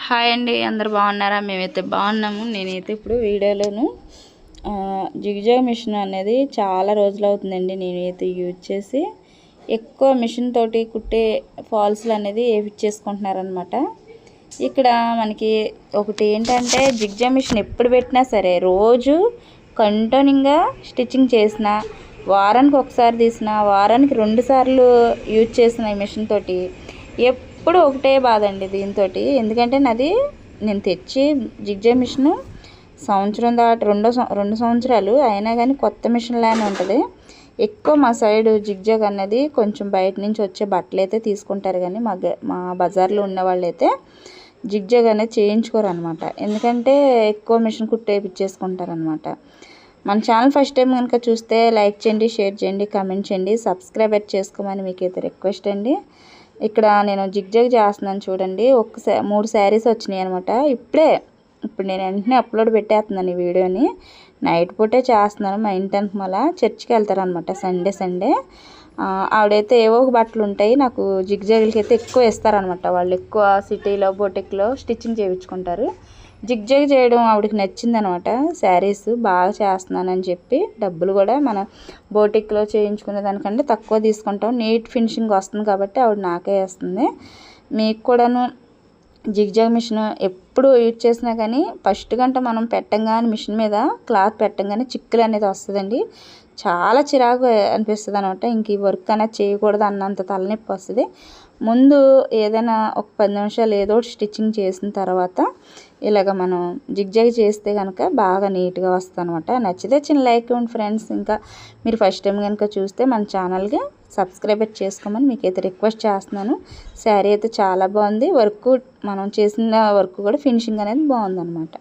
Hi అండి, అందరు బాగున్నారా? మేమైతే బాగున్నాము. నేనైతే ఇప్పుడు వీడియోలోను జిగ్జాగ్ మిషన్ అనేది చాలా రోజులు అవుతుందండి నేనైతే యూజ్ చేసి. ఎక్కువ మిషన్ తోటి కుట్టే ఫాల్స్లు అనేది వేయించేసుకుంటున్నారనమాట. ఇక్కడ మనకి ఒకటి ఏంటంటే, జిగ్జాగ్ మిషన్ ఎప్పుడు పెట్టినా సరే రోజు కంటిన్యూగా స్టిచ్చింగ్ చేసిన, వారానికి ఒకసారి తీసిన, వారానికి 2 సార్లు యూజ్ చేసిన ఈ మిషన్ తోటి ఎప్పుడు ఒకటే బాధ అండి దీంతో. ఎందుకంటే నేను తెచ్చి జిగ్జాగ్ మిషను సంవత్సరం దాటి 2 సంవత్సరాలు అయినా కానీ కొత్త మిషన్ లానే ఉంటుంది. ఎక్కువ మా సైడ్ జిగ్జాగ్ అన్నది కొంచెం బయట నుంచి వచ్చే బట్టలు అయితే తీసుకుంటారు, కానీ మా బజార్లో ఉన్న వాళ్ళు అయితే జిగ్జాగ్ అనేది చేయించుకోరు అనమాట. ఎందుకంటే ఎక్కువ మిషన్ కుట్టు వేయించేసుకుంటారనమాట. మన ఛానల్ ఫస్ట్ టైం కనుక చూస్తే లైక్ చేయండి, షేర్ చేయండి, కామెంట్ చేయండి, సబ్స్క్రైబ్ చేసుకోమని మీకైతే రిక్వెస్ట్ అండి. ఇక్కడ నేను జిగ్జాగ్ చేస్తున్నాను చూడండి. 3 శారీస్ వచ్చినాయి అనమాట. ఇప్పుడు నేను వెంటనే అప్లోడ్ పెట్టేస్తున్నాను ఈ వీడియోని. నైట్ పూటే చేస్తున్నాను. మా ఇంటి మళ్ళీ చర్చికి వెళ్తారనమాట సండే. ఆవిడైతే ఏవో ఒక బట్టలు ఉంటాయి, నాకు జిగ్జాగ్లకి అయితే ఎక్కువ ఇస్తారనమాట. వాళ్ళు ఎక్కువ సిటీలో బొటిక్లో స్టిచ్చింగ్ చేయించుకుంటారు. జిగ్జాగ్ చేయడం ఆవిడకి నచ్చిందనమాట. శారీస్ బాగా చేస్తున్నానని చెప్పి డబ్బులు కూడా మన బోటిక్లో చేయించుకునే దానికంటే తక్కువ తీసుకుంటాం. నీట్ ఫినిషింగ్ వస్తుంది కాబట్టి ఆవిడ నాకే వేస్తుంది. మీకు కూడాను జిగ్జాగ్ మిషన్ ఎప్పుడు యూజ్ చేసినా కానీ ఫస్ట్ గంట మనం పెట్టంగానే మిషన్ మీద క్లాత్ పెట్టంగానే చిక్కులు అనేది వస్తుందండి. చాలా చిరాకు అనిపిస్తుంది అనమాట. ఇంక ఈ వర్క్ అనేది చేయకూడదు అన్నంత తలనొప్పి వస్తుంది. ముందు ఏదైనా ఒక 10 నిమిషాలు ఏదో స్టిచ్చింగ్ చేసిన తర్వాత ఇలాగ మనం జిగ్జాగ్ చేస్తే కనుక బాగా నీట్గా వస్తుంది అనమాట. నచ్చితే చిన్న లైక్ ఇవ్వండి ఫ్రెండ్స్. ఇంకా మీరు ఫస్ట్ టైం కనుక చూస్తే మన ఛానల్కి సబ్స్క్రైబ్ చేసుకోమని మీకైతే రిక్వెస్ట్ చేస్తున్నాను. శారీ అయితే చాలా బాగుంది. మనం చేసిన వర్క్ కూడా ఫినిషింగ్ అనేది బాగుందన్నమాట.